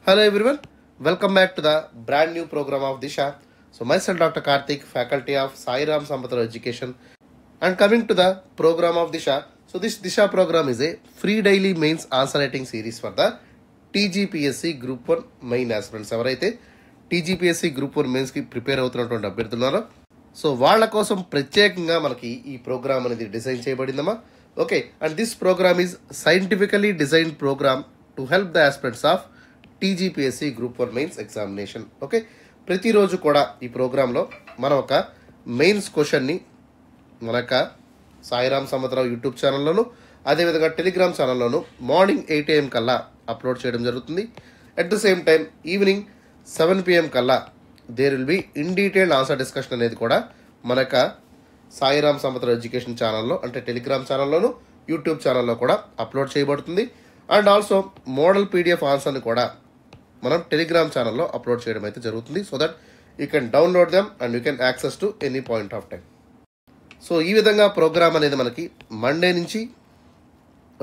Hello everyone, welcome back to the brand new program of Disha. So myself Dr. Karthik, faculty of Sai Ram Sampatra Education, and coming to the program of Disha. So this Disha program is a free daily mains answer writing series for the TGPSC Group 1 main aspirants. ఎవరైతే TGPSC Group 1 mains కి prepare అవుతున్నటువంటి అభ్యర్థులున్నారో so వాళ్ళ కోసం ప్రత్యేకంగా మనకి ఈ programme అనేది design చేయబడిందమ్మా. Okay, and this programme is scientifically designed programme to help the aspirants of TGPSC group 1 mains examination. Okay, ప్రతిరోజు కూడా ఈ ప్రోగ్రాంలో మనం ఒక మెయిన్స్ క్వశ్చన్ని మన యొక్క సాయిరామ్ సమత్రావు యూట్యూబ్ ఛానల్లోను అదేవిధంగా టెలిగ్రామ్ ఛానల్లోను మార్నింగ్ 8 AM కల్లా అప్లోడ్ చేయడం జరుగుతుంది. At the same time evening 7 PM కల్లా there will be in detailed answer discussion అనేది కూడా మన యొక్క సాయిరామ్ సమత్రావు ఎడ్యుకేషన్ ఛానల్లో అంటే టెలిగ్రామ్ ఛానల్లోను యూట్యూబ్ ఛానల్లో కూడా అప్లోడ్ చేయబడుతుంది. అండ్ ఆల్సో మోడల్ పీడిఎఫ్ ఆన్సర్ని కూడా మనం టెలిగ్రామ్ ఛానల్లో అప్లోడ్ చేయడం అయితే జరుగుతుంది. So that you can download them and you can access to any point of time. So ఈ విధంగా ప్రోగ్రామ్ అనేది మనకి మండే నుంచి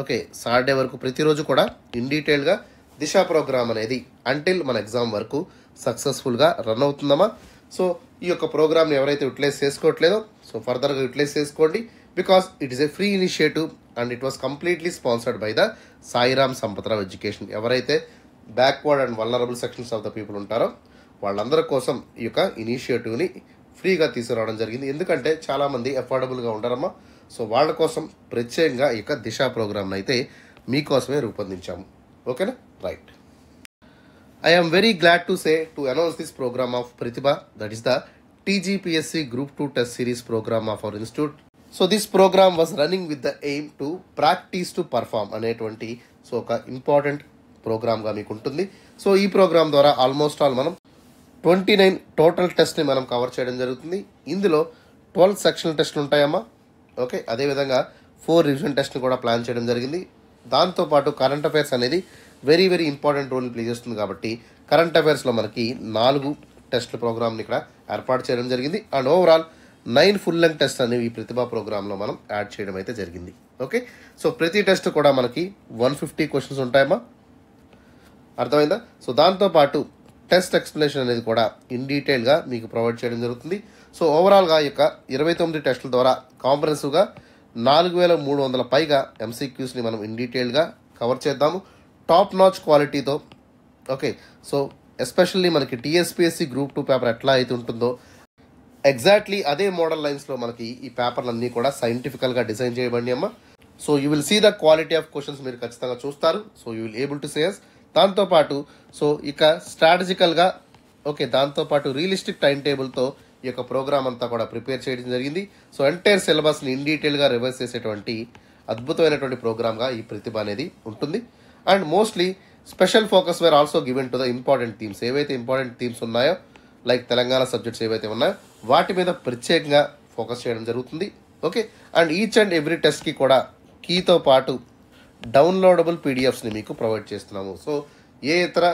ఓకే సాటర్డే వరకు ప్రతిరోజు కూడా ఇన్ డీటెయిల్గా దిశా ప్రోగ్రామ్ అనేది అంటిల్ మన ఎగ్జామ్ వరకు సక్సెస్ఫుల్గా రన్ అవుతుందమ్మా. సో ఈ యొక్క ప్రోగ్రామ్ని ఎవరైతే యూటిలైజ్ చేసుకోవట్లేదో సో ఫర్దర్గా యూటిలైజ్ చేసుకోండి. Because it is a free initiative and it was completely sponsored by the Sairam Sampathrao education. ఎవరైతే backward and vulnerable sections of the people ఉంటారో వాళ్ళందరి కోసం ఈ యొక్క ఇనిషియేటివ్ని ఫ్రీగా తీసుకురావడం జరిగింది. ఎందుకంటే చాలామంది అఫోర్డబుల్గా ఉండరమ్మా. సో వాళ్ళ కోసం ప్రత్యేకంగా ఈ యొక్క దిశా ప్రోగ్రామ్ని అయితే మీకోసమే రూపొందించాము. ఓకేనా, right. I am very glad to say to announce this program of Pratibha, that is the TGPSC Group 2 Test Series program of our institute. So this program was running with the aim to practice to perform అనేటువంటి so ఒక important ప్రోగ్రామ్గా మీకు ఉంటుంది. So ఈ programme ద్వారా almost all మనం 29 total టెస్ట్ని మనం cover చేయడం జరుగుతుంది. ఇందులో 12 సెక్షనల్ టెస్ట్లు ఉంటాయమ్మా. ఓకే, అదేవిధంగా 4 రివిజన్ టెస్ట్ని కూడా ప్లాన్ చేయడం జరిగింది. దాంతోపాటు కరెంట్ అఫైర్స్ అనేది very very important role play చేస్తుంది. కాబట్టి కరెంట్ అఫైర్స్లో మనకి 4 టెస్ట్ల ప్రోగ్రామ్ని ఇక్కడ ఏర్పాటు చేయడం జరిగింది. And overall 9 full length test అనేవి ఈ ప్రతిభా ప్రోగ్రాంలో మనం యాడ్ చేయడం అయితే జరిగింది. ఓకే, సో ప్రతి టెస్ట్ కూడా మనకి 150 క్వశ్చన్స్ ఉంటాయమ్మా, అర్థమైందా? సో దాంతోపాటు టెస్ట్ ఎక్స్ప్లెనేషన్ అనేది కూడా ఇన్ డీటెయిల్గా మీకు ప్రొవైడ్ చేయడం జరుగుతుంది. సో ఓవరాల్గా ఈ యొక్క 29 టెస్టుల ద్వారా కాంప్రహెన్సివ్గా 4300 పైగా ఎంసీక్యూస్ని మనం ఇన్ డీటెయిల్గా కవర్ చేద్దాము టాప్ నాచ్ క్వాలిటీతో. ఓకే, సో ఎస్పెషల్లీ మనకి టీఎస్పీఎస్సీ గ్రూప్ 2 పేపర్ ఎట్లా అయితే ఉంటుందో ఎగ్జాక్ట్లీ అదే మోడల్ లైన్స్లో మనకి ఈ పేపర్లన్నీ కూడా సైంటిఫికల్గా డిజైన్ చేయబడి అమ్మా. So you will see the quality of questions మీరు ఖచ్చితంగా చూస్తారు. So you will able to says. దాంతోపాటు సో ఇక స్ట్రాటజికల్గా ఓకే దాంతోపాటు రియలిస్టిక్ టైం టేబుల్తో ఈ యొక్క ప్రోగ్రామ్ అంతా కూడా ప్రిపేర్ చేయడం జరిగింది. సో ఎంటైర్ సిలబస్ని ఇన్ డీటెయిల్గా రివైజ్ చేసేటువంటి అద్భుతమైనటువంటి ప్రోగ్రామ్గా ఈ ప్రతిభ అనేది ఉంటుంది. And mostly special focus were also given to the important themes. ఏవైతే ఇంపార్టెంట్ థీమ్స్ ఉన్నాయో లైక్ తెలంగాణ సబ్జెక్ట్స్ ఏవైతే ఉన్నాయో వాటి మీద ప్రత్యేకంగా ఫోకస్ చేయడం జరుగుతుంది. Okay, and each and every టెస్ట్కి కూడా కీతో పాటు డౌన్లోడబుల్ పీడిఎఫ్స్ని మీకు ప్రొవైడ్ చేస్తున్నాము. సో ఏ ఇతర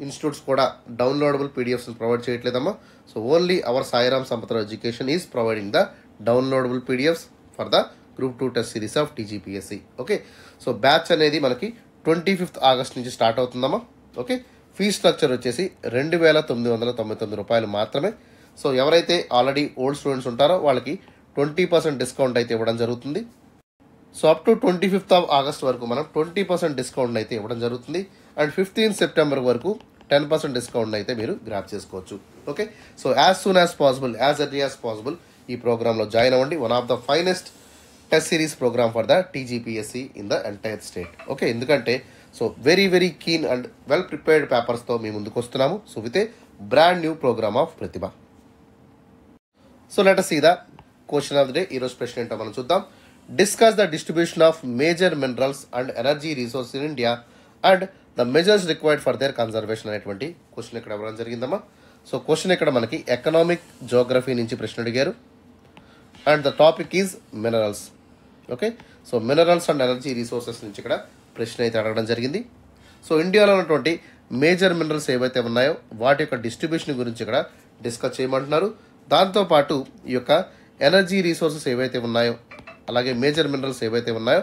ఇన్స్టిట్యూట్స్ కూడా డౌన్లోడబుల్ పీడిఎఫ్స్ని ప్రొవైడ్ చేయట్లేదమ్మా. So only our Sairam Sampathrao education is providing the downloadable PDFs for the group 2 test series of TGPSC. Okay, so batch అనేది మనకి 25th ఆగస్ట్ నుంచి స్టార్ట్ అవుతుందమ్మా. ఓకే, ఫీ స్ట్రక్చర్ వచ్చేసి 2999 రూపాయలు మాత్రమే. సో ఎవరైతే ఆల్రెడీ ఓల్డ్ స్టూడెంట్స్ ఉంటారో వాళ్ళకి 20% డిస్కౌంట్ అయితే ఇవ్వడం జరుగుతుంది. So up to 25th August వరకు మనం 20% డిస్కౌంట్ అయితే ఇవ్వడం జరుగుతుంది. అండ్ 15th సెప్టెంబర్ వరకు 10% డిస్కౌంట్ అయితే మీరు గ్రాప్ చేసుకోవచ్చు. Okay, so as soon as possible as early as possible ఈ ప్రోగ్రాంలో జాయిన్ అవ్వండి. One of the finest test series programme for the TGPSC in the entire state. Okay, ఎందుకంటే so very very keen and well prepared పేపర్స్తో మీ ముందుకు వస్తున్నాము. So with a brand new programme of Pratibha. So let us see the question of the day. ఈరోజు ప్రశ్న ఏంటో మనం చూద్దాం. Discuss the distribution of major minerals and energy resource in India and the measures required for their conservation అనేటువంటి question ఇక్కడ ఇవ్వడం జరిగిందమ్మా. So question ఇక్కడ మనకి ఎకనామిక్ జోగ్రఫీ నుంచి ప్రశ్న అడిగారు and the topic is minerals. Okay, so minerals and energy resources నుంచి ఇక్కడ ప్రశ్న అయితే అడగడం జరిగింది. సో ఇండియాలో ఉన్నటువంటి మేజర్ మినరల్స్ ఏవైతే ఉన్నాయో వాటి యొక్క డిస్ట్రిబ్యూషన్ గురించి ఇక్కడ డిస్కస్ చేయమంటున్నారు. దాంతోపాటు ఈ యొక్క ఎనర్జీ రిసోర్సెస్ ఏవైతే ఉన్నాయో అలాగే మేజర్ మినరల్స్ ఏవైతే ఉన్నాయో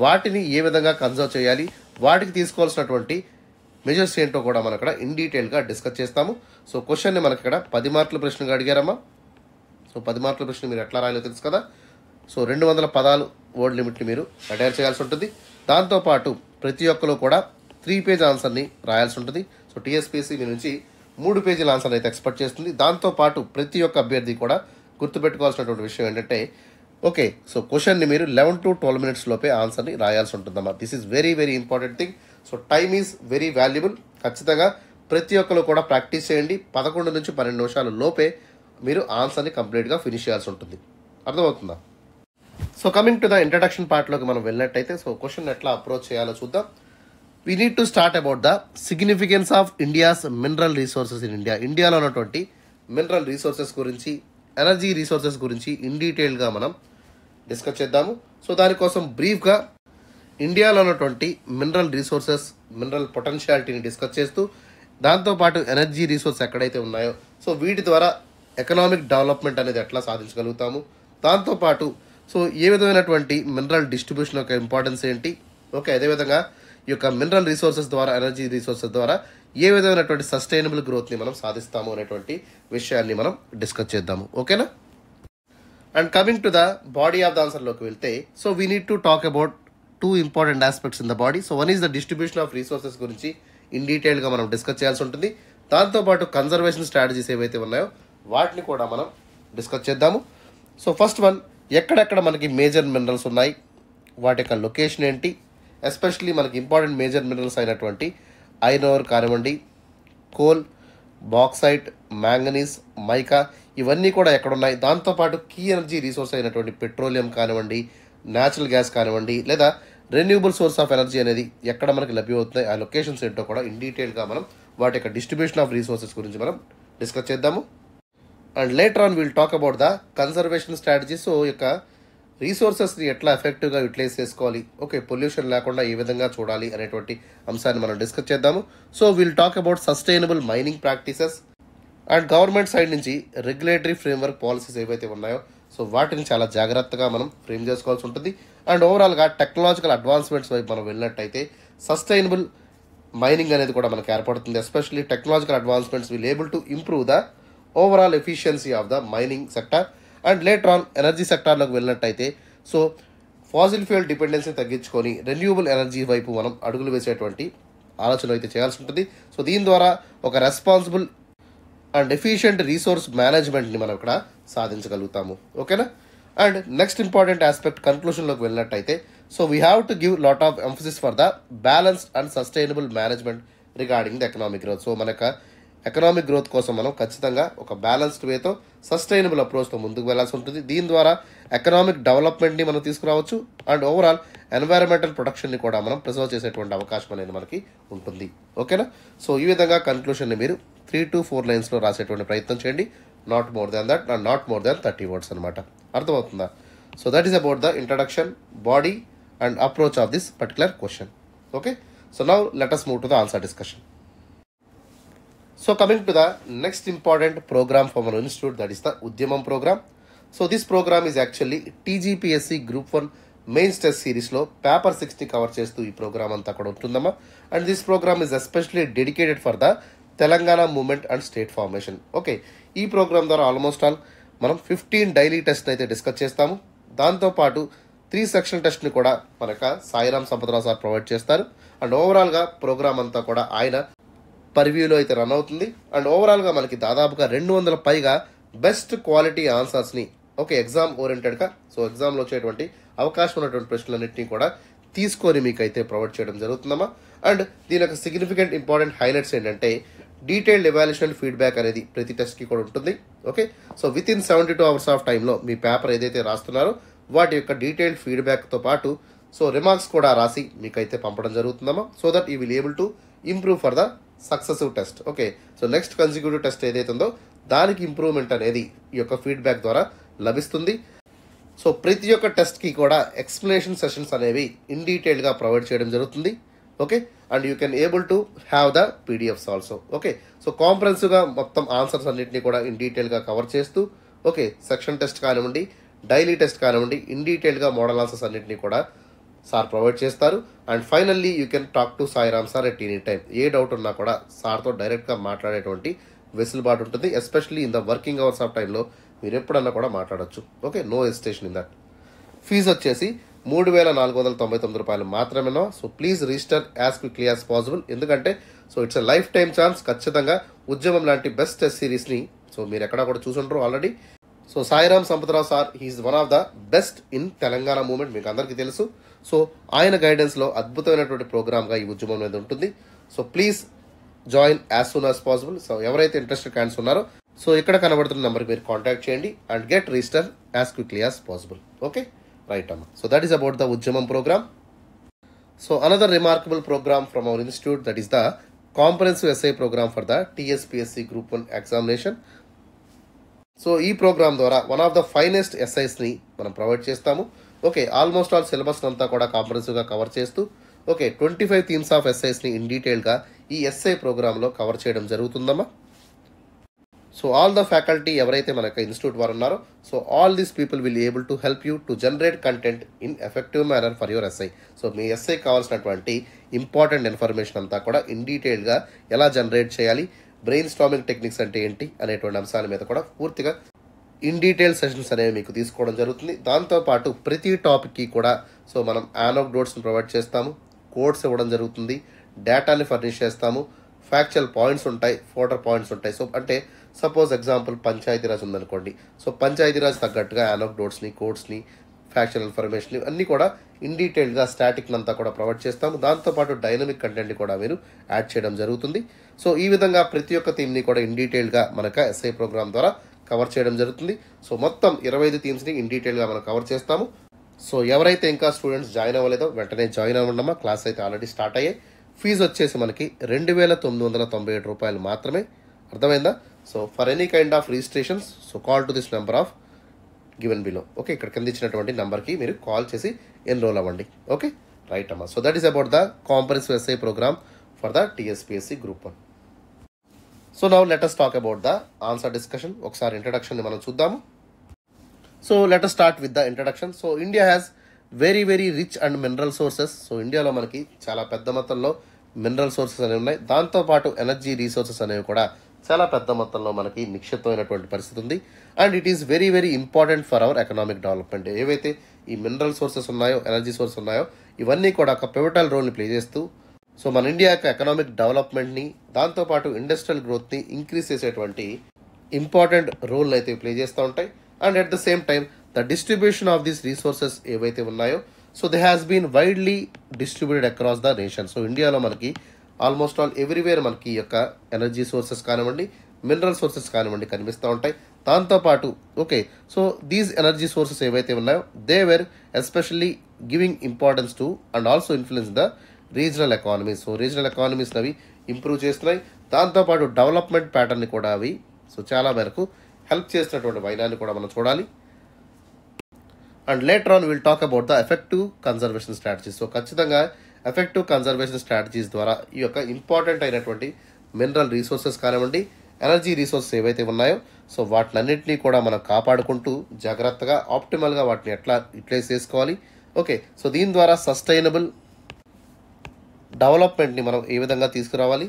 వాటిని ఏ విధంగా కన్జర్వ్ చేయాలి, వాటికి తీసుకోవాల్సినటువంటి మెజర్స్ ఏంటో కూడా మనం ఇక్కడ ఇన్ డీటెయిల్గా డిస్కస్ చేస్తాము. సో క్వశ్చన్ని మనకి ఇక్కడ 10 మార్కుల ప్రశ్నగా అడిగారమ్మా. సో 10 మార్కుల ప్రశ్న మీరు ఎట్లా రాయాలో తెలుసు కదా. సో 200 పదాలు వర్డ్ లిమిట్ని మీరు అటైర్ చేయాల్సి ఉంటుంది. దాంతోపాటు ప్రతి ఒక్కరు కూడా 3 పేజ్ ఆన్సర్ని రాయాల్సి ఉంటుంది. సో టీఎస్పీఎస్సీ మీ నుంచి 3 పేజీల ఆన్సర్ అయితే ఎక్స్పెక్ట్ చేస్తుంది. దాంతోపాటు ప్రతి ఒక్క అభ్యర్థి కూడా గుర్తుపెట్టుకోవాల్సినటువంటి విషయం ఏంటంటే ఓకే, సో క్వశ్చన్ని మీరు 11 to 12 మినిట్స్ లోపే ఆన్సర్ని రాయాల్సి ఉంటుందమ్మా. This is very very important thing. So time is very valuable. ఖచ్చితంగా ప్రతి ఒక్కరు కూడా ప్రాక్టీస్ చేయండి. 11 నుంచి 12 నిమిషాల లోపే మీరు ఆన్సర్ని కంప్లీట్గా ఫినిష్ చేయాల్సి ఉంటుంది. అర్థమవుతుందా? So coming to the introduction పార్ట్లోకి మనం వెళ్ళినట్టయితే సో క్వశ్చన్ ఎట్లా అప్రోచ్ చేయాలో చూద్దాం. We need to start about the significance of India's mineral resources in India. ఇండియాలో ఉన్నటువంటి మినరల్ రీసోర్సెస్ గురించి, ఎనర్జీ రీసోర్సెస్ గురించి ఇన్ డీటెయిల్గా మనం డిస్కస్ చేద్దాము. సో దానికోసం బ్రీఫ్గా ఇండియాలో ఉన్నటువంటి మినరల్ రీసోర్సెస్, మినరల్ పొటెన్షియాలిటీని డిస్కస్ చేస్తూ దాంతోపాటు ఎనర్జీ రిసోర్స్ ఎక్కడైతే ఉన్నాయో సో వీటి ద్వారా ఎకనామిక్ డెవలప్మెంట్ అనేది ఎట్లా సాధించగలుగుతాము, దాంతోపాటు సో ఏ విధమైనటువంటి మినరల్ డిస్ట్రిబ్యూషన్ యొక్క ఇంపార్టెన్స్ ఏంటి, ఓకే, అదేవిధంగా ఈ యొక్క మినరల్ రిసోర్సెస్ ద్వారా, ఎనర్జీ రిసోర్సెస్ ద్వారా ఏ విధమైనటువంటి సస్టైనబుల్ గ్రోత్ని మనం సాధిస్తాము అనేటువంటి విషయాన్ని మనం డిస్కస్ చేద్దాము. ఓకేనా? And coming to the body of the ఆన్సర్లోకి వెళ్తే so we need to talk about 2 important aspects in the body. So one is the distribution of resources గురించి ఇన్ డీటెయిల్గా మనం డిస్కస్ చేయాల్సి ఉంటుంది. దాంతోపాటు కన్జర్వేషన్ స్ట్రాటజీస్ ఏవైతే ఉన్నాయో వాటిని కూడా మనం డిస్కస్ చేద్దాము. సో ఫస్ట్ వన్, ఎక్కడెక్కడ మనకి మేజర్ మినరల్స్ ఉన్నాయి, వాటి యొక్క లొకేషన్ ఏంటి, ఎస్పెషలీ మనకి ఇంపార్టెంట్ మేజర్ మినరల్స్ అయినటువంటి ఐరన్ ఓర్ కానివ్వండి, కోల్, బాక్సైట్, మ్యాంగనీస్, మైకా, ఇవన్నీ కూడా ఎక్కడ ఉన్నాయి. దాంతోపాటు కీ ఎనర్జీ రిసోర్స్ అయినటువంటి పెట్రోలియం కానివ్వండి, న్యాచురల్ గ్యాస్ కానివ్వండి, లేదా రెన్యూబుల్ సోర్స్ ఆఫ్ ఎనర్జీ అనేది ఎక్కడ మనకి లభ్యమవుతున్నాయి, ఆ లొకేషన్స్ ఏంటో కూడా ఇన్ డీటెయిల్గా మనం వాటి యొక్క డిస్ట్రిబ్యూషన్ ఆఫ్ రిసోర్సెస్ గురించి మనం డిస్కస్ చేద్దాము. And later on will talk about the conservation strategy. So యొక్క రీసోర్సెస్ని ఎట్లా ఎఫెక్టివ్గా యూటిలైజ్ చేసుకోవాలి, ఓకే, పొల్యూషన్ లేకుండా ఏ విధంగా చూడాలి అనేటువంటి అంశాన్ని మనం డిస్కస్ చేద్దాము. So will talk about sustainable mining practices and government side నుంచి రెగ్యులేటరీ ఫ్రేమ్వర్క్ పాలసీస్ ఏవైతే ఉన్నాయో సో వాటిని చాలా జాగ్రత్తగా మనం ఫ్రేమ్ చేసుకోవాల్సి ఉంటుంది. అండ్ ఓవరాల్గా టెక్నాలజికల్ అడ్వాన్స్మెంట్స్ వైపు మనం వెళ్ళినట్టయితే సస్టైనబుల్ మైనింగ్ అనేది కూడా మనకు ఏర్పడుతుంది. Especially technological advancements will able to improve the overall efficiency of the mining sector. And later on energy సెక్టార్లోకి వెళ్ళినట్టయితే సో ఫాసిల్ ఫ్యూయల్ డిపెండెన్సీ తగ్గించుకొని రెన్యూబుల్ ఎనర్జీ వైపు మనం అడుగులు వేసేటువంటి ఆలోచన అయితే చేయాల్సి ఉంటుంది. సో దీని ద్వారా ఒక రెస్పాన్సిబుల్ అండ్ ఎఫిషియంట్ రీసోర్స్ మేనేజ్మెంట్ని మనం ఇక్కడ సాధించగలుగుతాము. ఓకేనా? అండ్ నెక్స్ట్ ఇంపార్టెంట్ ఆస్పెక్ట్ కన్క్లూషన్లోకి వెళ్ళినట్టయితే so we have to give lot of emphasis for the balanced and sustainable management regarding the economic growth. So మన ఎకనామిక్ గ్రోత్ కోసం మనం ఖచ్చితంగా ఒక బ్యాలెన్స్డ్ వేతో సస్టైనబుల్ అప్రోచ్తో ముందుకు వెళ్లాల్సి ఉంటుంది. దీని ద్వారా ఎకనామిక్ డెవలప్మెంట్ని మనం తీసుకురావచ్చు అండ్ ఓవరాల్ ఎన్వైరన్మెంటల్ ప్రొటెక్షన్ని కూడా మనం ప్రిజర్వ్ చేసేటువంటి అవకాశం అనేది మనకి ఉంటుంది. ఓకేనా? సో ఈ విధంగా కన్క్లూషన్ని మీరు 3 to 4 లైన్స్లో రాసేటువంటి ప్రయత్నం చేయండి. Not more than that and not more than 30 words అనమాట. అర్థమవుతుందా? So that is about the introduction, body and approach of this particular question. Okay, so now let us move to the answer discussion. So coming to the next important program from our institute, that is the Udyamam program. So this program is actually TGPSC Group 1 Mains Test Series లో paper 6 ని cover చేస్తూ ఈ programme అంతా అక్కడ ఉంటుందమ్మా. And this programme is especially dedicated for the Telangana movement and state formation. Okay, ఈ programme ద్వారా almost all మనం 15 డైలీ టెస్ట్ అయితే డిస్కస్ చేస్తాము. దాంతోపాటు 3 సెక్షన్ టెస్ట్ని కూడా మనకు సాయిరామ్ సంపత్రావు సార్ ప్రొవైడ్ చేస్తారు. అండ్ ఓవరాల్గా ప్రోగ్రామ్ అంతా కూడా ఆయన పర్వ్యూలో అయితే రన్ అవుతుంది. అండ్ ఓవరాల్గా మనకి దాదాపుగా 200 పైగా బెస్ట్ క్వాలిటీ ఆన్సర్స్ని ఓకే ఎగ్జామ్ ఓరియంటెడ్గా సో ఎగ్జామ్లో వచ్చేటువంటి అవకాశం ఉన్నటువంటి ప్రశ్నలన్నింటినీ కూడా తీసుకొని మీకు అయితే ప్రొవైడ్ చేయడం జరుగుతుందమ్మా. అండ్ దీని యొక్క సిగ్నిఫికెంట్ ఇంపార్టెంట్ హైలైట్స్ ఏంటంటే డీటెయిల్డ్ ఎవాల్యుయేషన్ ఫీడ్బ్యాక్ అనేది ప్రతి టెస్ట్కి కూడా ఉంటుంది. Okay, so with in 72 hours of టైంలో మీ పేపర్ ఏదైతే రాస్తున్నారో వాటి యొక్క డీటెయిల్డ్ ఫీడ్బ్యాక్తో పాటు సో రిమార్క్స్ కూడా రాసి మీకైతే పంపడం జరుగుతుందమ్మా. So that you will able to improve for the successive test. Okay, so next consecutive test ఏదైతే ఉందో దానికి ఇంప్రూవ్మెంట్ అనేది ఈ యొక్క ఫీడ్బ్యాక్ ద్వారా లభిస్తుంది. సో ప్రతి ఒక్క టెస్ట్కి కూడా ఎక్స్ప్లెనేషన్ సెషన్స్ అనేవి ఇన్ డీటెయిల్గా ప్రొవైడ్ చేయడం జరుగుతుంది. Okay, and you can able to have the PDFs also. Okay, so కాంప్రహెన్సివ్గా మొత్తం ఆన్సర్స్ అన్నింటినీ కూడా ఇన్ డీటెయిల్గా కవర్ చేస్తూ ఓకే సెక్షన్ టెస్ట్ కానివ్వండి, డైలీ టెస్ట్ కానివ్వండి, ఇన్ డీటెయిల్గా మోడల్ ఆన్సర్స్ అన్నింటినీ కూడా సార్ ప్రొవైడ్ చేస్తారు. And finally you can talk to Sairam sir at any time. ఏ డౌట్ ఉన్నా కూడా సార్తో డైరెక్ట్గా మాట్లాడేటువంటి వెసులుబాటు ఉంటుంది. Especially in the working hours of టైంలో మీరు ఎప్పుడన్నా కూడా మాట్లాడచ్చు. Okay, no hesitation in that. Fees వచ్చేసి 3,499 రూపాయలు మాత్రమేనో. So please register as quickly as possible. ఎందుకంటే so it's a lifetime chance. ఖచ్చితంగా ఉద్యమం లాంటి బెస్ట్ టెస్ట్ సిరీస్ని సో మీరు ఎక్కడా కూడా చూసుంటారు already. So Sairam Sampath Rao sir he's one of the best in Telangana movement, మీకు అందరికీ తెలుసు. సో ఆయన గైడెన్స్లో అద్భుతమైనటువంటి ప్రోగ్రామ్గా ఈ ఉద్యమం అనేది ఉంటుంది. So please join as soon as possible. So ఎవరైతే ఇంట్రెస్టెడ్ క్యాండిడేట్స్ ఉన్నారో సో ఇక్కడ కనబడుతున్న నెంబర్కి మీరు కాంటాక్ట్ చేయండి and get register as quickly as possible. Okay, right అమ్మ. So that is about the Udyamam program. So another remarkable program from our institute, that is the comprehensive SI programme for the TSPSC group 1 examination. So ఈ programme ద్వారా one of the finest ఎస్ఐస్ని మనం provide చేస్తాము. Okay, almost all syllabus అంతా కూడా కాంప్రహెన్సివ్గా cover చేస్తూ okay 25 themes of ఎస్ఐస్ని in డీటెయిల్గా ఈ ఎస్ఐ ప్రోగ్రాంలో కవర్ చేయడం జరుగుతుందమ్మా. సో ఆల్ ద ఫ్యాకల్టీ ఎవరైతే మనకు ఇన్స్టిట్యూట్ వారు ఉన్నారో so all these people will able to help you to generate content in effective manner for your SI. So me SI కావాల్సినటువంటి important information అంతా కూడా ఇన్ డీటెయిల్గా ఎలా జనరేట్ చేయాలి, బ్రెయిన్ స్టార్మింగ్ టెక్నిక్స్ అంటే ఏంటి అనేటువంటి అంశాల మీద కూడా పూర్తిగా ఇన్ డీటెయిల్ సెషన్స్ అనేవి మీకు తీసుకోవడం జరుగుతుంది. దాంతోపాటు ప్రతి టాపిక్కి కూడా సో మనం యానోక్డోట్స్ని ప్రొవైడ్ చేస్తాము, కోడ్స్ ఇవ్వడం జరుగుతుంది, డేటాని ఫర్నిష్ చేస్తాము, ఫ్యాక్చువల్ పాయింట్స్ ఉంటాయి, ఫోటర్ పాయింట్స్ ఉంటాయి. సో అంటే సపోజ్ ఎగ్జాంపుల్ పంచాయతీరాజ్ ఉందనుకోండి, సో పంచాయతీరాజ్ తగ్గట్టుగా యానోక్డోట్స్ని, కోడ్స్ని, ఫ్యాక్చువల్ ఇన్ఫర్మేషన్ అన్నీ కూడా ఇన్ డీటెయిల్గా స్టాటిక్ అంతా కూడా ప్రొవైడ్ చేస్తాము. దాంతోపాటు డైనమిక్ కంటెంట్ని కూడా మీరు యాడ్ చేయడం జరుగుతుంది. సో ఈ విధంగా ప్రతి ఒక్క థీమ్ని కూడా ఇన్ డీటెయిల్గా మనకు ఎస్ఐ ప్రోగ్రామ్ ద్వారా కవర్ చేయడం జరుగుతుంది. సో మొత్తం 25 థీమ్స్ని ఇన్ డీటెయిల్గా మనం కవర్ చేస్తాము. సో ఎవరైతే ఇంకా స్టూడెంట్స్ జాయిన్ అవ్వలేదో వెంటనే జాయిన్ అవ్వండమ్మా. క్లాస్ అయితే ఆల్రెడీ స్టార్ట్ అయ్యాయి. ఫీజు వచ్చేసి మనకి 2,997 రూపాయలు మాత్రమే. అర్థమైందా? So for any kind of registrations so call to this number of given below. Okay, ఇక్కడ కింద ఇచ్చినటువంటి నెంబర్కి మీరు కాల్ చేసి ఎన్రోల్ అవ్వండి. ఓకే, రైట్ అమ్మా. So that is about the comprehensive SI programme for the TSPSC group 1. So now let us talk about the answer discussion. ఒకసారి ఇంట్రడక్షన్ని మనం చూద్దాము. So let us start with the introduction. So India has very very rich and mineral sources. So ఇండియాలో మనకి చాలా పెద్ద మొత్తంలో mineral sources అనేవి ఉన్నాయి. దాంతోపాటు ఎనర్జీ రీసోర్సెస్ అనేవి కూడా చాలా పెద్ద మొత్తంలో మనకి నిక్షిప్తమైనటువంటి పరిస్థితి ఉంది. And it is very very important for our economic development. ఏవైతే ఈ మినరల్ సోర్సెస్ ఉన్నాయో, ఎనర్జీ సోర్సెస్ ఉన్నాయో, ఇవన్నీ కూడా ఒక పివటల్ రోల్ని ప్లే చేస్తూ సో మన ఇండియా యొక్క ఎకనామిక్ డెవలప్మెంట్ని, దాంతోపాటు ఇండస్ట్రియల్ గ్రోత్ని ఇంక్రీజ్ చేసేటువంటి ఇంపార్టెంట్ రోల్ని అయితే ప్లే చేస్తూ ఉంటాయి. And at the same time the distribution of these resources ఏవైతే ఉన్నాయో so they has been widely distributed across the nation. So ఇండియాలో మనకి ఆల్మోస్ట్ ఆల్ ఎవ్రీవేర్ మనకి ఈ యొక్క ఎనర్జీ సోర్సెస్ కానివ్వండి, మినరల్ సోర్సెస్ కానివ్వండి కనిపిస్తూ ఉంటాయి. దాంతోపాటు okay so these energy sources ఏవైతే ఉన్నాయో they were especially giving importance to and also influence the regional economies. So regional economies అవి ఇంప్రూవ్ చేస్తున్నాయి. దాంతోపాటు డెవలప్మెంట్ ప్యాటర్న్ని కూడా అవి సో చాలా మేరకు హెల్ప్ చేస్తున్నటువంటి వైనాన్ని కూడా మనం చూడాలి. And later on will talk about the effective conservation strategies. So ఖచ్చితంగా ఎఫెక్టివ్ కన్జర్వేషన్ స్ట్రాటజీస్ ద్వారా ఈ యొక్క ఇంపార్టెంట్ అయినటువంటి మినరల్ రీసోర్సెస్ కానివ్వండి, ఎనర్జీ రీసోర్సెస్ ఏవైతే ఉన్నాయో సో వాటినన్నింటినీ కూడా మనం కాపాడుకుంటూ జాగ్రత్తగా ఆప్టిమల్గా వాటిని ఎట్లా యూటిలైజ్ చేసుకోవాలి. ఓకే, సో దీని ద్వారా సస్టైనబుల్ డెవలప్మెంట్ని మనం ఏ విధంగా తీసుకురావాలి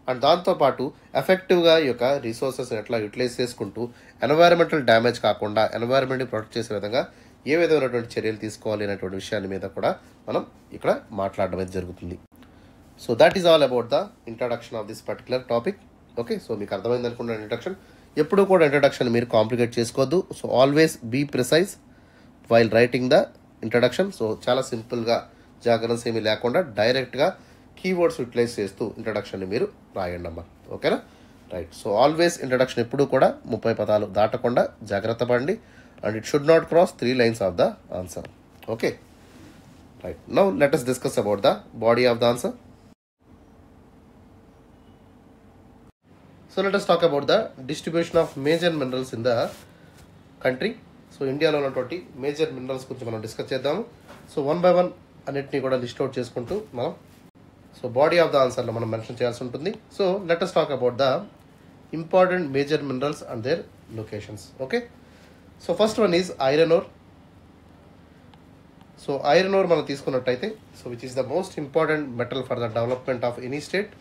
అండ్ దాంతోపాటు ఎఫెక్టివ్గా ఈ యొక్క రిసోర్సెస్ని ఎట్లా యూటిలైజ్ చేసుకుంటూ ఎన్వైరన్మెంటల్ డ్యామేజ్ కాకుండా ఎన్వైరన్మెంట్ని ప్రొటెక్ట్ చేసే విధంగా ఏ విధమైనటువంటి చర్యలు తీసుకోవాలి అనేటువంటి విషయాన్ని మీద కూడా మనం ఇక్కడ మాట్లాడడం అయితే జరుగుతుంది. So that is all about the introduction of this particular topic. Okay, so మీకు అర్థమైంది అనుకుంటున్నాను ఇంట్రడక్షన్. ఎప్పుడూ కూడా ఇంట్రడక్షన్ మీరు కాంప్లికేట్ చేసుకోవద్దు. So always be precise while writing the introduction. So చాలా సింపుల్గా జాగ్రత్తస్ ఏమీ లేకుండా డైరెక్ట్గా కీవర్డ్స్ యూటిలైజ్ చేస్తూ ఇంట్రడక్షన్ని మీరు రాయండి అమ్మా. ఓకేనా, రైట్. సో ఆల్వేస్ ఇంట్రడక్షన్ ఎప్పుడు కూడా 30 పదాలు దాటకుండా జాగ్రత్త పడండి. And it should not cross 3 lines of the answer. Okay, right. Now let us discuss about the body of the answer. So let us talk about the distribution of major minerals in the country. So ఇండియాలో ఉన్నటువంటి major minerals గురించి మనం discuss చేద్దాము. So 1 by 1 అన్నిటినీ కూడా list out చేసుకుంటూ మనం so body of the ఆన్సర్లో మనం మెన్షన్ చేయాల్సి ఉంటుంది. So let us talk about the important major minerals and their locations. Okay, so first one is iron ore. So iron ore మనం తీసుకున్నట్టయితే so which is the most important metal for the development of any state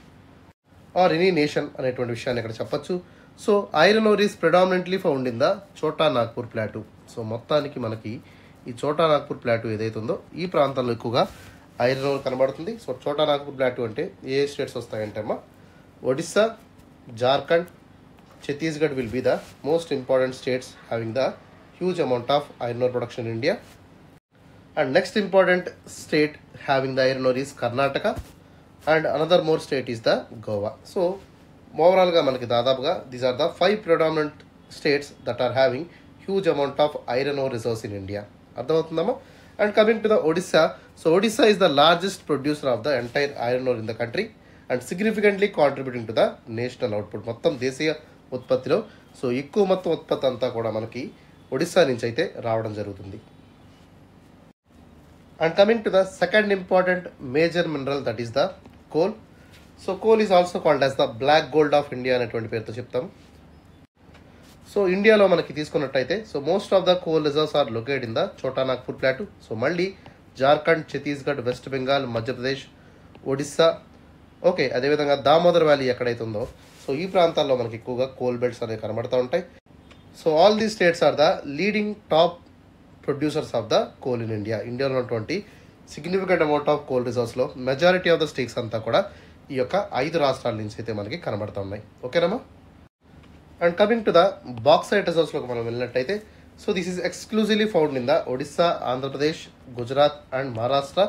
or any nation అనేటువంటి విషయాన్ని ఇక్కడ చెప్పొచ్చు. So iron ore is predominantly found in the Chota Nagpur plateau. So మొత్తానికి మనకి ఈ చోటా నాగ్పూర్ ప్లాటూ ఏదైతే ఉందో ఈ ప్రాంతంలో ఎక్కువగా ఐరన్ ఓర్ కనబడుతుంది. సో చోటా నాగ్పూర్ ప్లాటూ అంటే ఏ స్టేట్స్ వస్తాయంటే అమ్మా Odisha, Jharkhand, Chhattisgarh will be the most important states having the huge amount of iron ore production in India. And next important state having the iron ore is Karnataka, and another more state is the Goa. So overall ga manaki dadapuga these are the 5 predominant states that are having huge amount of iron ore resource in India. Ardhamatundama. And coming to the Odisha, so Odisha is the largest producer of the entire iron ore in the country and significantly contributing to the national output. మొత్తం దేశీయ ఉత్పత్తిలో so ఎక్కువ మొత్తం ఉత్పత్తి అంతా కూడా మనకి ఒడిస్సా నుంచి అయితే రావడం జరుగుతుంది. And coming to the second important major mineral, that is the coal. So coal is also called as the black gold of India అనేటువంటి పేరుతో చెప్తాం. సో ఇండియాలో మనకి తీసుకున్నట్టయితే so most of the coal reserves are located in the Chota Nagpur plateau. So మళ్ళీ Jharkhand, Chhattisgarh, West Bengal, Madhya Pradesh, Odisha, okay, అదేవిధంగా Damodar valley ఎక్కడైతే ఉందో సో ఈ ప్రాంతాల్లో మనకి ఎక్కువగా కోల్ బెల్ట్స్ అనేవి కనబడుతూ ఉంటాయి. So all these states are the leading top producers of the coal in India. ఇండియాలో ఉన్నటువంటి సిగ్నిఫికెంట్ అమౌంట్ ఆఫ్ కోల్ రిజర్వ్స్లో మెజారిటీ ఆఫ్ ద స్టేట్స్ అంతా కూడా ఈ యొక్క 5 రాష్ట్రాల నుంచి అయితే మనకి కనబడుతూ ఉన్నాయి. ఓకేనమ్మా. And coming to the bauxite రిజర్వ్స్లోకి మనం వెళ్ళినట్టయితే so this is exclusively found in the Odisha, Andhra Pradesh, Gujarat and Maharashtra.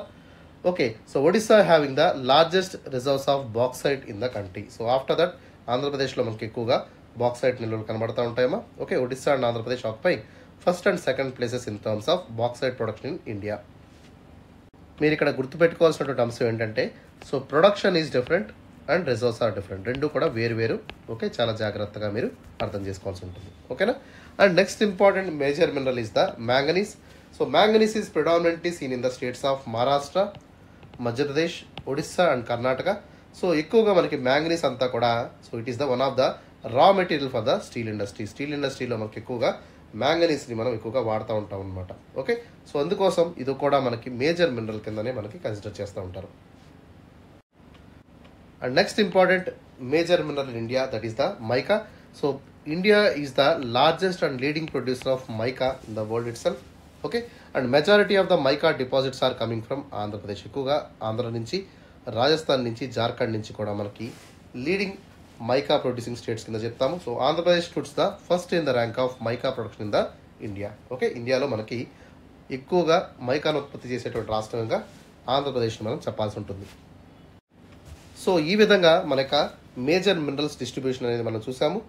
Okay, so Odisha having the largest reserves of bauxite in the country. So after that ఆంధ్రప్రదేశ్లో మనకి ఎక్కువగా బాక్సైట్ నిల్వలు కనబడుతూ ఉంటాయమ్మా. Okay, Odisha and Andhra Pradesh occupy first and second places in terms of bauxite production in India. మీరు ఇక్కడ గుర్తుపెట్టుకోవాల్సినటువంటి అంశం ఏంటంటే so production is different and reserves are different. రెండు కూడా వేరు. ఓకే, చాలా జాగ్రత్తగా మీరు అర్థం చేసుకోవాల్సి ఉంటుంది. ఓకేనా. And next important major mineral is the manganese. So manganese is predominantly seen in the states of Maharashtra, Madhya Pradesh, Odisha and Karnataka. So ఎక్కువగా మనకి మ్యాంగనీస్ అంతా కూడా so it is the one of the raw material for the steel industry. Steel ఇండస్ట్రీలో మనకి ఎక్కువగా మ్యాంగనీస్ని మనం ఎక్కువగా వాడుతూ ఉంటాం అనమాట. ఓకే, సో అందుకోసం ఇది కూడా మనకి మేజర్ మినరల్ కిందనే మనకి కన్సిడర్ చేస్తూ ఉంటారు. And next important major mineral in India, that is the mica. So India is the largest and leading producer of mica in the world it self. Okay, and majority of the mica deposits are coming from Andhra Pradesh. ఎక్కువగా ఆంధ్ర నుంచి, రాజస్థాన్ నుంచి, జార్ఖండ్ నుంచి కూడా మనకి leading mica producing states కింద చెప్తాము. So Andhra Pradesh puts the first in the rank of mica production in the India. Okay, ఇండియాలో మనకి ఎక్కువగా మైకాను ఉత్పత్తి చేసేటువంటి రాష్ట్రంగా ఆంధ్రప్రదేశ్ని మనం చెప్పాల్సి ఉంటుంది. సో ఈ విధంగా మన యొక్క మేజర్ మినరల్స్ డిస్ట్రిబ్యూషన్ అనేది మనం చూసాము.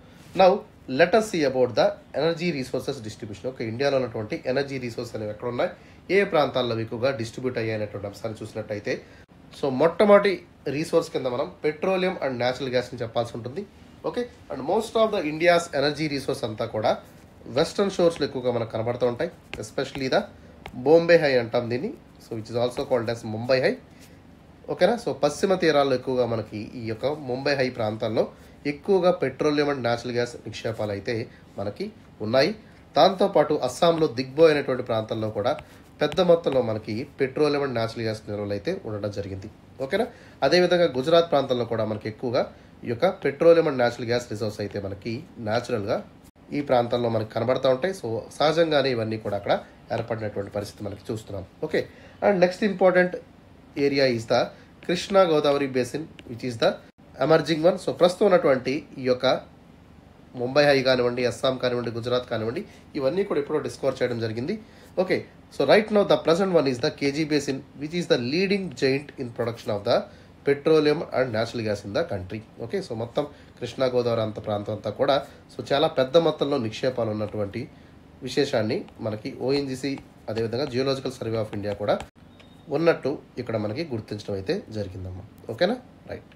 Now let us see about the energy resources distribution. Okay, ఇండియాలో ఉన్నటువంటి ఎనర్జీ రీసోర్సెస్ అనేవి ఎక్కడ ఉన్నాయి, ఏ ప్రాంతాల్లో ఎక్కువగా డిస్ట్రిబ్యూట్ అయ్యాయనేటువంటి అంశాన్ని చూసినట్టయితే సో మొట్టమొదటి రీసోర్స్ కింద మనం పెట్రోలియం అండ్ న్యాచురల్ గ్యాస్ని చెప్పాల్సి ఉంటుంది. Okay, and most of the India's energy resource అంతా కూడా వెస్టర్న్ షోర్స్లో ఎక్కువగా మనకు కనబడుతూ ఉంటాయి. ఎస్పెషలీ ద బాంబే హై అంటాం దీన్ని. So which is also called as Mumbai high. ఓకేనా. సో పశ్చిమ తీరాల్లో ఎక్కువగా మనకి ఈ యొక్క ముంబై హై ప్రాంతాల్లో ఎక్కువగా పెట్రోలియం అండ్ న్యాచురల్ గ్యాస్ నిక్షేపాలు అయితే మనకి ఉన్నాయి. దాంతోపాటు అస్సాంలో దిగ్బోయ్ అనేటువంటి ప్రాంతంలో కూడా పెద్ద మొత్తంలో మనకి పెట్రోలియం అండ్ న్యాచురల్ గ్యాస్ నిల్వలు అయితే ఉండడం జరిగింది. ఓకేనా. అదేవిధంగా గుజరాత్ ప్రాంతంలో కూడా మనకి ఎక్కువగా ఈ యొక్క petroleum and natural gas reserves అయితే మనకి న్యాచురల్గా ఈ ప్రాంతంలో మనకి కనబడుతూ ఉంటాయి. సో సహజంగానే ఇవన్నీ కూడా అక్కడ ఏర్పడినటువంటి పరిస్థితి మనకి చూస్తున్నాం. Okay, and next important area is the Krishna Godavari basin which is the emerging one. So ప్రస్తుతం ఉన్నటువంటి ఈ యొక్క ముంబై హై కానివ్వండి, అస్సాం కానివ్వండి, గుజరాత్ కానివ్వండి, ఇవన్నీ కూడా ఎప్పుడో డిస్కవర్ చేయడం జరిగింది. Okay, so right now the present one is the KG basin which is the leading giant in production of the petroleum and natural gas in the country. Okay, so మొత్తం కృష్ణా గోదావరి అంత ప్రాంతం అంతా కూడా సో చాలా పెద్ద మొత్తంలో నిక్షేపాలు ఉన్నటువంటి విశేషాన్ని మనకి ఓఎన్జీసీ అదేవిధంగా జియోలాజికల్ సర్వే ఆఫ్ ఇండియా కూడా ఉన్నట్టు ఇక్కడ మనకి గుర్తించడం అయితే జరిగిందమ్మా. ఓకేనా, right.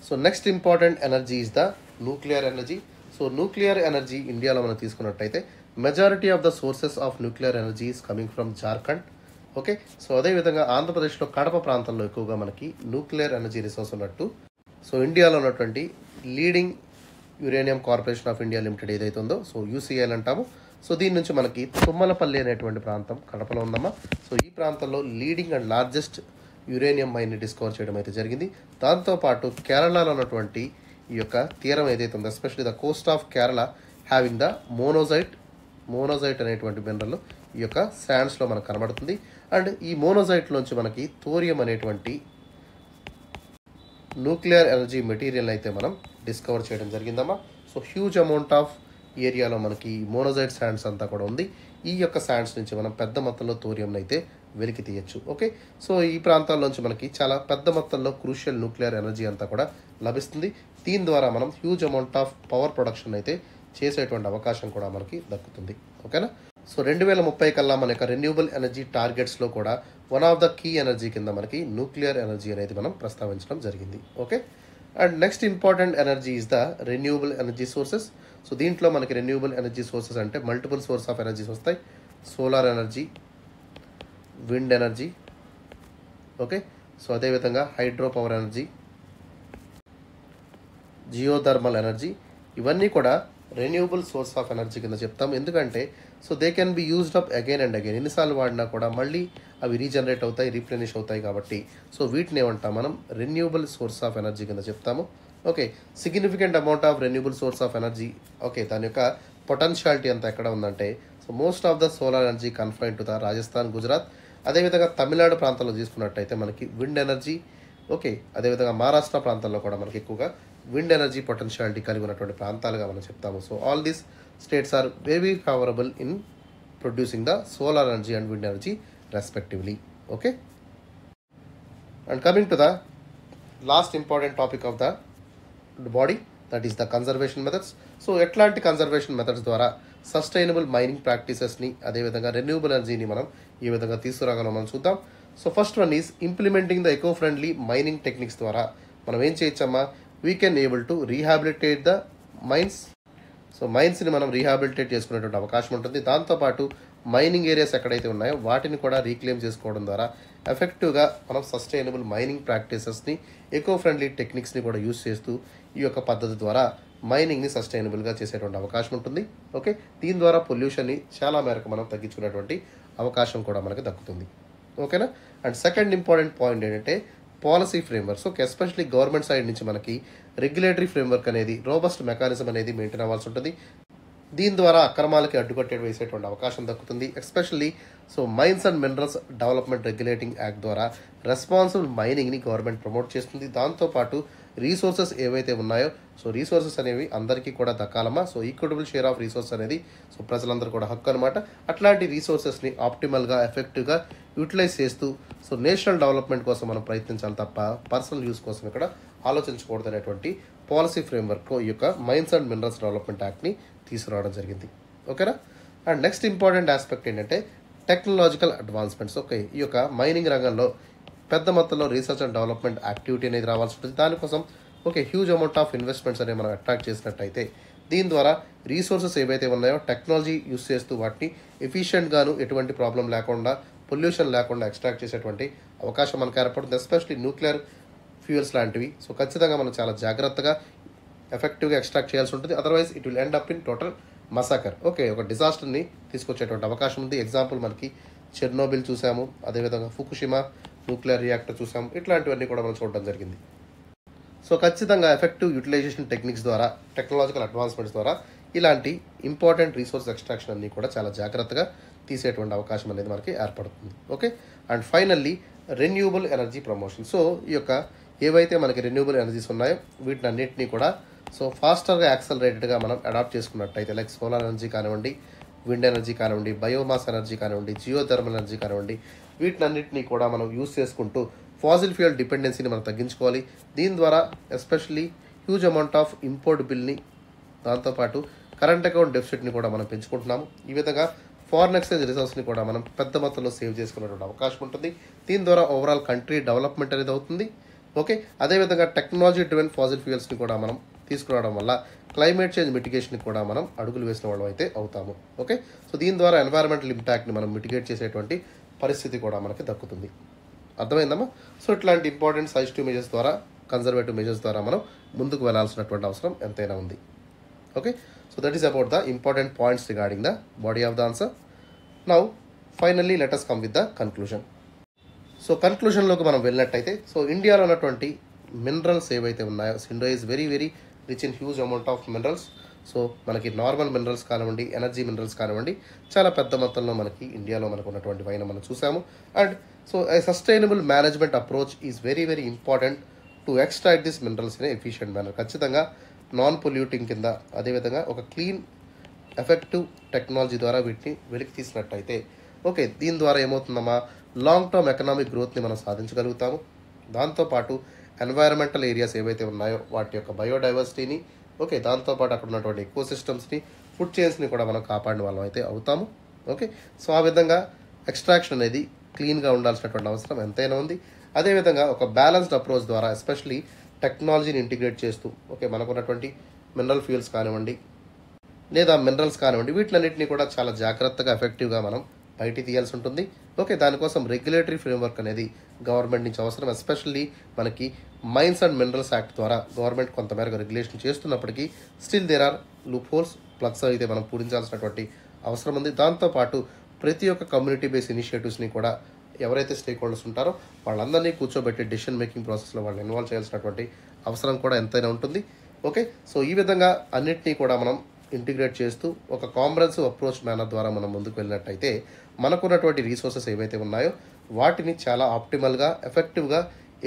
So next important energy is the nuclear energy. So nuclear energy ఇండియాలో మనం తీసుకున్నట్టయితే majority of the sources of nuclear energy is coming from Jharkhand. Okay, so అదేవిధంగా ఆంధ్రప్రదేశ్లో కడప ప్రాంతంలో ఎక్కువగా మనకి న్యూక్లియర్ ఎనర్జీ రిసోర్స్ ఉన్నట్టు. సో ఇండియాలో ఉన్నటువంటి leading uranium corporation of India limited ఏదైతే ఉందో సో యూసీఎల్ అంటాము. సో దీని నుంచి మనకి తుమ్మలపల్లి అనేటువంటి ప్రాంతం కడపలో ఉందమ్మా. సో ఈ ప్రాంతంలో లీడింగ్ అండ్ లార్జెస్ట్ యురేనియం మైన్ని డిస్కవర్ చేయడం అయితే జరిగింది. దాంతోపాటు కేరళలో ఉన్నటువంటి ఈ యొక్క తీరం ఏదైతే ఉందో, especially the Coast of Kerala having the monazite అనేటువంటి మినరల్ ఈ యొక్క శాండ్స్లో మనకు కనబడుతుంది. అండ్ ఈ మోనోజైట్లోంచి మనకి థోరియం అనేటువంటి న్యూక్లియర్ ఎనర్జీ మెటీరియల్ అయితే మనం డిస్కవర్ చేయడం జరిగిందమ్మా. సో హ్యూజ్ అమౌంట్ ఆఫ్ ఏరియాలో మనకి మోనోజైట్ శాండ్స్ అంతా కూడా ఉంది. ఈ యొక్క శాండ్స్ నుంచి మనం పెద్ద మొత్తంలో థోరియంని అయితే వెలికి తీయచ్చు. ఓకే, సో ఈ ప్రాంతాల్లోంచి మనకి చాలా పెద్ద మొత్తంలో క్రూషియల్ న్యూక్లియర్ ఎనర్జీ అంతా కూడా లభిస్తుంది. దీని ద్వారా మనం huge amount of power production అయితే చేసేటువంటి అవకాశం కూడా మనకి దక్కుతుంది. ఓకేనా. సో 2030 కల్లా మన యొక్క రెన్యూబుల్ ఎనర్జీ టార్గెట్స్లో కూడా one of the key energy కింద మనకి న్యూక్లియర్ ఎనర్జీ అనేది మనం ప్రస్తావించడం జరిగింది. Okay, and next important energy is the renewable energy sources. So దీంట్లో మనకి రెన్యూబుల్ ఎనర్జీ సోర్సెస్ అంటే మల్టిపుల్ సోర్స్ ఆఫ్ ఎనర్జీస్ వస్తాయి. Solar energy, wind energy, okay, so అదేవిధంగా hydro power energy, geothermal energy, ఇవన్నీ కూడా రెన్యూబుల్ సోర్స్ ఆఫ్ ఎనర్జీ కింద చెప్తాం. ఎందుకంటే so they can be used up again and again. ఎన్నిసార్లు వాడినా కూడా మళ్ళీ అవి రీజనరేట్ అవుతాయి, రీప్లెనిష్ అవుతాయి. కాబట్టి సో వీటిని ఏమంటాం మనం, రెన్యూబుల్ సోర్స్ ఆఫ్ ఎనర్జీ కింద చెప్తాము. Okay, significant amount of renewable source of energy. Okay, దాని యొక్క పొటెన్షియాలిటీ అంతా ఎక్కడ ఉందంటే, so most of the solar energy confine to the Rajasthan, Gujarat, అదేవిధంగా తమిళనాడు ప్రాంతంలో తీసుకున్నట్టయితే మనకి విండ్ ఎనర్జీ. ఓకే, అదేవిధంగా మహారాష్ట్ర ప్రాంతంలో కూడా మనకి ఎక్కువగా విండ్ ఎనర్జీ పొటెన్షియాలిటీ కలిగి ఉన్నటువంటి ప్రాంతాలుగా మనం చెప్తాము. So all these states are very favourable in producing the solar energy and wind energy respectively. Okay, and coming to the last important topic of the body, that is the conservation methods. So ఎట్లాంటి conservation methods ద్వారా sustainable mining ప్రాక్టీసెస్ని, అదేవిధంగా renewable ఎనర్జీని మనం ఈ విధంగా తీసుకురాగలం మనం చూద్దాం. So first one is implementing the eco friendly mining techniques ద్వారా మనం ఏం చేయొచ్చమ్మా, we can able to rehabilitate the mines. So మైన్స్ని మనం రీహాబిలిటేట్ చేసుకునేటువంటి అవకాశం ఉంటుంది. దాంతోపాటు మైనింగ్ ఏరియాస్ ఎక్కడైతే ఉన్నాయో వాటిని కూడా రీక్లెయిమ్ చేసుకోవడం ద్వారా ఎఫెక్టివ్గా మనం సస్టైనబుల్ మైనింగ్ ప్రాక్టీసెస్ని, ఎకో ఫ్రెండ్లీ టెక్నిక్స్ని కూడా యూస్ చేస్తూ ఈ యొక్క పద్ధతి ద్వారా మైనింగ్ని సస్టైనబుల్గా చేసేటువంటి అవకాశం ఉంటుంది. ఓకే, దీని ద్వారా పొల్యూషన్ని చాలా మేరకు మనం తగ్గించుకునేటువంటి అవకాశం కూడా మనకు దక్కుతుంది. ఓకేనా. అండ్ సెకండ్ ఇంపార్టెంట్ పాయింట్ ఏంటంటే policy frameworks. Okay, especially government side నుంచి మనకి రెగ్యులేటరీ ఫ్రేమ్వర్క్ అనేది, రోబస్ట్ మెకానిజం అనేది మెయింటైన్ అవ్వాల్సి ఉంటుంది. దీని ద్వారా అక్రమాలకి అడ్డుకట్టే వేసేటువంటి అవకాశం దక్కుతుంది. Especially so mines and minerals development regulating act ద్వారా రెస్పాన్సిబుల్ మైనింగ్ని గవర్నమెంట్ ప్రమోట్ చేస్తుంది. దాంతోపాటు రీసోర్సెస్ ఏవైతే ఉన్నాయో, సో రీసోర్సెస్ అనేవి అందరికీ కూడా దక్కాలమ్మా. So equitable share of resource అనేది సో ప్రజలందరూ కూడా హక్కు అనమాట. అట్లాంటి రీసోర్సెస్ని ఆప్టిమల్గా, ఎఫెక్టివ్గా యూటిలైజ్ చేస్తూ సో నేషనల్ డెవలప్మెంట్ కోసం మనం ప్రయత్నించాలి తప్ప పర్సనల్ యూస్ కోసం ఇక్కడ ఆలోచించకూడదు అనేటువంటి పాలసీ ఫ్రేమ్వర్క్ ఈ యొక్క మైన్స్ అండ్ మినరల్స్ డెవలప్మెంట్ యాక్ట్ని తీసుకురావడం జరిగింది. ఓకేనా. అండ్ నెక్స్ట్ ఇంపార్టెంట్ ఆస్పెక్ట్ ఏంటంటే టెక్నాలజికల్ అడ్వాన్స్మెంట్స్. ఓకే, ఈ యొక్క మైనింగ్ రంగంలో పెద్ద మొత్తంలో రీసెర్చ్ అండ్ డెవలప్మెంట్ యాక్టివిటీ అనేది రావాల్సి ఉంటుంది. దానికోసం okay huge amount of investments అనేవి మనం అట్రాక్ట్ చేసినట్టయితే దీని ద్వారా రీసోర్సెస్ ఏవైతే ఉన్నాయో టెక్నాలజీ యూస్ చేస్తూ వాటిని ఎఫిషియెంట్గాను, ఎటువంటి ప్రాబ్లం లేకుండా, పొల్యూషన్ లేకుండా ఎక్స్ట్రాక్ట్ చేసేటువంటి అవకాశం మనకు ఏర్పడుతుంది. ఎస్పెషల్లీ న్యూక్లియర్ ఫ్యూయల్స్ లాంటివి సో ఖచ్చితంగా మనం చాలా జాగ్రత్తగా, ఎఫెక్టివ్గా ఎక్స్ట్రాక్ట్ చేయాల్సి ఉంటుంది. Otherwise it will end up in total massacre. Okay, ఒక డిజాస్టర్ని తీసుకొచ్చేటువంటి అవకాశం ఉంది. ఎగ్జాంపుల్ మనకి చెర్నోబిల్ చూసాము, అదేవిధంగా ఫుకుషిమా న్యూక్లియర్ రియాక్టర్ చూసాము. ఇట్లాంటివన్నీ కూడా మనం చూడడం జరిగింది. సో ఖచ్చితంగా ఎఫెక్టివ్ యూటిలైజేషన్ టెక్నిక్స్ ద్వారా, టెక్నాలజికల్ అడ్వాన్స్మెంట్స్ ద్వారా ఇలాంటి ఇంపార్టెంట్ రీసోర్స్ ఎక్స్ట్రాక్షన్ అన్ని కూడా చాలా జాగ్రత్తగా తీసేటువంటి అవకాశం అనేది మనకి ఏర్పడుతుంది. Okay, and finally renewable energy promotion. So ఈ యొక్క ఏవైతే మనకి రెన్యూబుల్ ఎనర్జీస్ ఉన్నాయో వీటిని అన్నింటినీ కూడా సో ఫాస్టర్గా, యాక్సలరేటెడ్గా మనం అడాప్ట్ చేసుకున్నట్టయితే, లైక్ సోలార్ ఎనర్జీ కానివ్వండి, విండ్ ఎనర్జీ కానివ్వండి, బయోమాస్ ఎనర్జీ కానివ్వండి, జియోథర్మల్ ఎనర్జీ కానివ్వండి, వీటినన్నింటినీ కూడా మనం యూస్ చేసుకుంటూ ఫాసిల్ ఫ్యూయల్ డిపెండెన్సీని మనం తగ్గించుకోవాలి. దీని ద్వారా especially huge amount of import బిల్ని, దాంతోపాటు కరెంట్ అకౌంట్ డెఫిసిట్ని కూడా మనం పెంచుకుంటున్నాము. ఈ విధంగా ఫారిన్ ఎక్స్చేంజ్ రిజర్వ్స్ని కూడా మనం పెద్ద మొత్తంలో సేవ్ చేసుకునేటువంటి అవకాశం ఉంటుంది. దీని ద్వారా ఓవరాల్ కంట్రీ డెవలప్మెంట్ అనేది అవుతుంది. ఓకే, అదేవిధంగా టెక్నాలజీ డ్రివెన్ ఫాసిల్ ఫ్యూయల్స్ని కూడా మనం తీసుకురావడం వల్ల క్లైమేట్ చేంజ్ మిటిగేషన్కి కూడా మనం అడుగులు వేసిన వాళ్ళం అయితే అవుతాము. ఓకే, సో దీని ద్వారా ఎన్వైరన్మెంటల్ ఇంపాక్ట్ని మనం మిటిగేట్ చేసేటువంటి పరిస్థితి కూడా మనకి దక్కుతుంది. అర్థమైందమ్మా. సో ఇట్లాంటి ఇంపార్టెంట్ సజెస్టివ్ మెజర్స్ ద్వారా, కన్జర్వేటివ్ మెజర్స్ ద్వారా మనం ముందుకు వెళ్లాల్సినటువంటి అవసరం ఎంతైనా ఉంది. Okay, so that is about the important points regarding the body of the answer. Now finally let us come with the conclusion. So కన్క్లూషన్లోకి మనం వెళ్ళినట్టయితే, సో ఇండియాలో ఉన్నటువంటి మినరల్స్ ఏవైతే ఉన్నాయో, India is very very rich in huge amount of minerals. So మనకి normal minerals కానివ్వండి, energy minerals కానివ్వండి, చాలా పెద్ద మొత్తంలో మనకి ఇండియాలో మనకు ఉన్నటువంటి వైన మనం చూసాము. And so A sustainable management approach is very very important to extract this minerals in efficient manner. ఖచ్చితంగా నాన్ పొల్యూటింగ్ కింద, అదేవిధంగా ఒక క్లీన్ ఎఫెక్టివ్ టెక్నాలజీ ద్వారా వీటిని వెలికి తీసినట్టయితే, ఓకే, దీని ద్వారా ఏమవుతుందమ్మా, లాంగ్ టర్మ్ ఎకనామిక్ గ్రోత్ని మనం సాధించగలుగుతాము. దాంతోపాటు ఎన్వైరన్మెంటల్ ఏరియాస్ ఏవైతే ఉన్నాయో వాటి యొక్క బయోడైవర్సిటీని, ఓకే, దాంతోపాటు అక్కడ ఉన్నటువంటి ఎకో సిస్టమ్స్ని, ఫుడ్ చైన్స్ని కూడా మనం కాపాడిన వాళ్ళం అయితే అవుతాము. ఓకే, సో ఆ విధంగా ఎక్స్ట్రాక్షన్ అనేది క్లీన్గా ఉండాల్సినటువంటి అవసరం ఎంతైనా ఉంది. అదేవిధంగా ఒక బ్యాలెన్స్డ్ అప్రోచ్ ద్వారా ఎస్పెషల్లీ టెక్నాలజీని ఇంటిగ్రేట్ చేస్తూ, ఓకే, మనకున్నటువంటి మినరల్ ఫ్యూయల్స్ కానివ్వండి లేదా మినరల్స్ కానివ్వండి, వీటిలన్నింటినీ కూడా చాలా జాగ్రత్తగా ఎఫెక్టివ్గా మనం బయటికి తీయాల్సి ఉంటుంది. ఓకే, దానికోసం రెగ్యులేటరీ ఫ్రేమ్వర్క్ అనేది గవర్నమెంట్ నుంచి అవసరం. ఎస్పెషల్లీ మనకి మైన్స్ అండ్ మినరల్స్ యాక్ట్ ద్వారా గవర్నమెంట్ కొంతమేరకు రెగ్యులేషన్ చేస్తున్నప్పటికీ still there are loopholes, plugs అయితే మనం పూరించాల్సినటువంటి అవసరం ఉంది. దాంతోపాటు ప్రతి ఒక్క కమ్యూనిటీ బేస్డ్ ఇనిషియేటివ్స్ని కూడా ఎవరైతే స్టేక్ హోల్డర్స్ ఉంటారో వాళ్ళందరినీ కూర్చోబెట్టి డెసిషన్ మేకింగ్ ప్రాసెస్లో వాళ్ళని ఇన్వాల్వ్ చేయాల్సినటువంటి అవసరం కూడా ఎంతైనా ఉంటుంది. ఓకే, సో ఈ విధంగా అన్నిటినీ కూడా మనం ఇంటిగ్రేట్ చేస్తూ ఒక కాంప్రహెన్సివ్ అప్రోచ్ మేనర్ ద్వారా మనం ముందుకు వెళ్ళినట్టయితే మనకున్నటువంటి రీసోర్సెస్ ఏవైతే ఉన్నాయో వాటిని చాలా ఆప్టిమల్గా, ఎఫెక్టివ్గా,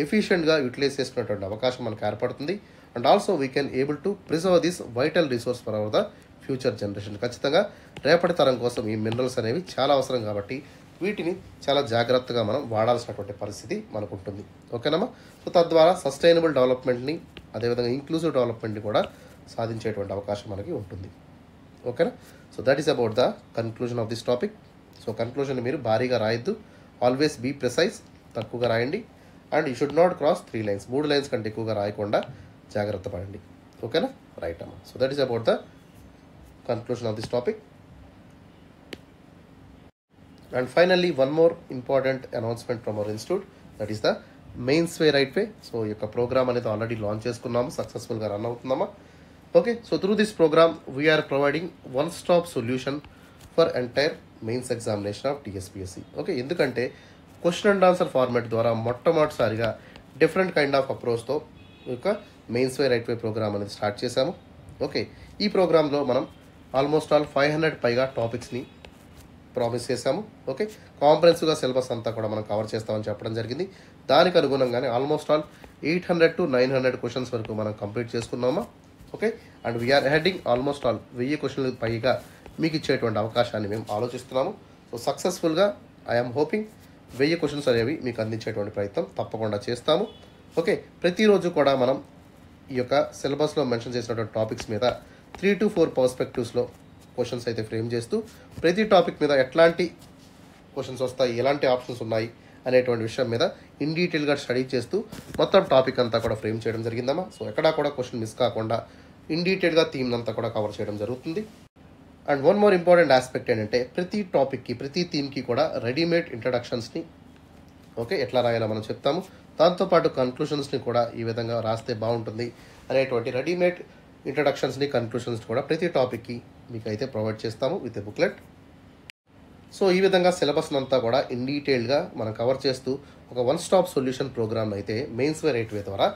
ఎఫిషియెంట్గా యూటిలైజ్ చేసుకునేటువంటి అవకాశం మనకు ఏర్పడుతుంది. And also we can able to preserve this vital resource for hour the future generation. ఖచ్చితంగా రేపటి తరం కోసం ఈ మినరల్స్ అనేవి చాలా అవసరం కాబట్టి వీటిని చాలా జాగ్రత్తగా మనం వాడాల్సినటువంటి పరిస్థితి మనకు ఉంటుంది. ఓకేనమ్మా, సో తద్వారా సస్టైనబుల్ డెవలప్మెంట్ని, అదేవిధంగా ఇంక్లూజివ్ డెవలప్మెంట్ని కూడా సాధించేటువంటి అవకాశం మనకి ఉంటుంది. ఓకేనా, so that is about the conclusion of this topic. So conclusion మీరు భారీగా రాయొద్దు, ఆల్వేస్ బీ ప్రిసైజ్, తక్కువగా రాయండి. And you should not cross 3 lines, 3 lines కంటే ఎక్కువగా రాయకుండా జాగ్రత్త పడండి. ఓకేనా, రైట్ అమ్మా. So that is about the conclusion of this topic. And finally one more important announcement from our institute, that is the mains way right way. So ఈ యొక్క programme అనేది ఆల్రెడీ లాంచ్ చేసుకున్నాము, సక్సెస్ఫుల్గా రన్ అవుతుందమ్మా. Okay, so through this program we're providing one stop solution for entire mains examination of TSPSC. Okay, ఎందుకంటే question and answer format ద్వారా మొట్టమొదటిసారిగా different kind of అప్రోచ్తో యొక్క mains way right way program అనేది start చేశాము. Okay, ఈ ప్రోగ్రాంలో మనం ఆల్మోస్ట్ ఆల్ 500 పైగా టాపిక్స్ని ప్రామిస్ చేశాము. ఓకే, కాంప్రహెన్సివ్గా సిలబస్ అంతా కూడా మనం కవర్ చేస్తామని చెప్పడం జరిగింది. దానికి అనుగుణంగానే ఆల్మోస్ట్ ఆల్ 800 to 900 క్వశ్చన్స్ వరకు మనం కంప్లీట్ చేసుకున్నామా. Okay, and we're heading almost all 1000 క్వశ్చన్లకు పైగా మీకు ఇచ్చేటువంటి అవకాశాన్ని మేము ఆలోచిస్తున్నాము. సో సక్సెస్ఫుల్గా ఐఎమ్ హోపింగ్ 1000 క్వశ్చన్స్ అనేవి మీకు అందించేటువంటి ప్రయత్నం తప్పకుండా చేస్తాము. ఓకే, ప్రతిరోజు కూడా మనం ఈ యొక్క సిలబస్లో మెన్షన్ చేసినటువంటి టాపిక్స్ మీద 3 to 4 పర్స్పెక్టివ్స్లో క్వశ్చన్స్ అయితే ఫ్రేమ్ చేస్తూ ప్రతి టాపిక్ మీద ఎట్లాంటి క్వశ్చన్స్ వస్తాయి, ఎలాంటి ఆప్షన్స్ ఉన్నాయి అనేటువంటి విషయం మీద ఇన్ డీటెయిల్గా స్టడీ చేస్తూ మొత్తం టాపిక్ అంతా కూడా ఫ్రేమ్ చేయడం జరిగిందమ్మా. సో ఎక్కడా కూడా క్వశ్చన్ మిస్ కాకుండా ఇన్ డీటెయిల్గా థీమ్ అంతా కూడా కవర్ చేయడం జరుగుతుంది. And one more important aspect ఏంటంటే ప్రతి టాపిక్కి, ప్రతి థీమ్కి కూడా రెడీమేడ్ ఇంట్రడక్షన్స్ని, ఓకే, ఎట్లా రాయాలో మనం చెప్తాము. దాంతోపాటు కన్క్లూషన్స్ని కూడా ఈ విధంగా రాస్తే బాగుంటుంది అనేటువంటి రెడీమేడ్ ఇంట్రడక్షన్స్ని, కన్క్లూషన్స్ని కూడా ప్రతి టాపిక్కి మీకు అయితే ప్రొవైడ్ చేస్తాము విత్ ఎ బుక్లెట్. సో ఈ విధంగా సిలబస్ అంతా కూడా ఇన్ డీటెయిల్గా మనం కవర్ చేస్తూ ఒక వన్ స్టాప్ సొల్యూషన్ ప్రోగ్రామ్ అయితే మెయిన్స్ వే రైట్ వే ద్వారా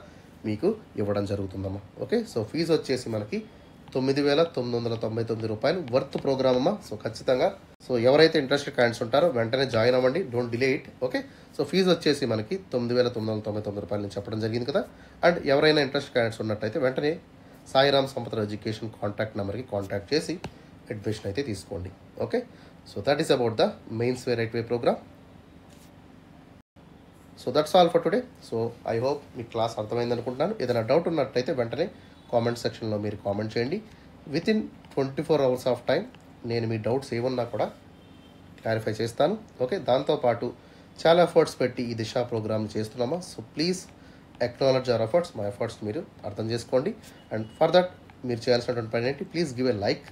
మీకు ఇవ్వడం జరుగుతుందమ్మా. ఓకే, సో ఫీజు వచ్చేసి మనకి 9,999 రూపాయలు వర్త్ ప్రోగ్రామ్ అమ్మా. సో ఖచ్చితంగా సో ఎవరైతే ఇంట్రెస్టెడ్ క్యాండిడేట్స్ ఉంటారో వెంటనే జాయిన్ అవ్వండి, don't delay it. Okay, so fee వచ్చేసి మనకి 9,999 రూపాయలు నేను చెప్పడం జరిగింది కదా. అండ్ ఎవరైనా ఇంట్రెస్ట్ క్యాండిడేట్స్ ఉన్నట్టయితే వెంటనే సాయిరామ్ సంపత్ ఎడ్యుకేషన్ కాంటాక్ట్ నెంబర్కి కాంటాక్ట్ చేసి అడ్మిషన్ అయితే తీసుకోండి. Okay, so that is about the mains way right way programme. So that's all for today. So I hope మీ క్లాస్ అర్థమైంది అనుకుంటున్నాను. ఏదైనా డౌట్ ఉన్నట్టయితే వెంటనే కామెంట్ సెక్షన్లో మీరు కామెంట్ చేయండి. With in 24 hours of time నేను మీ డౌట్స్ ఏమన్నా కూడా క్లారిఫై చేస్తాను. ఓకే, దాంతోపాటు చాలా ఎఫర్ట్స్ పెట్టి ఈ దిశ ప్రోగ్రామ్ చేస్తున్నామా. So please acknowledge our efforts, మా ఎఫర్ట్స్ మీరు అర్థం చేసుకోండి. అండ్ ఫర్ దట్ మీరు చేయాల్సినటువంటి పని ఏంటి, please give a like.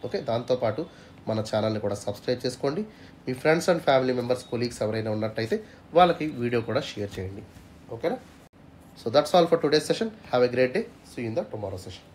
Okay, దాంతోపాటు మన ఛానల్ని కూడా సబ్స్క్రైబ్ చేసుకోండి. మీ friends and family members, colleagues ఎవరైనా ఉన్నట్టయితే వాళ్ళకి వీడియో కూడా షేర్ చేయండి. ఓకేనా, so that's all for today's session. Have a great day. See you in the tomorrow session.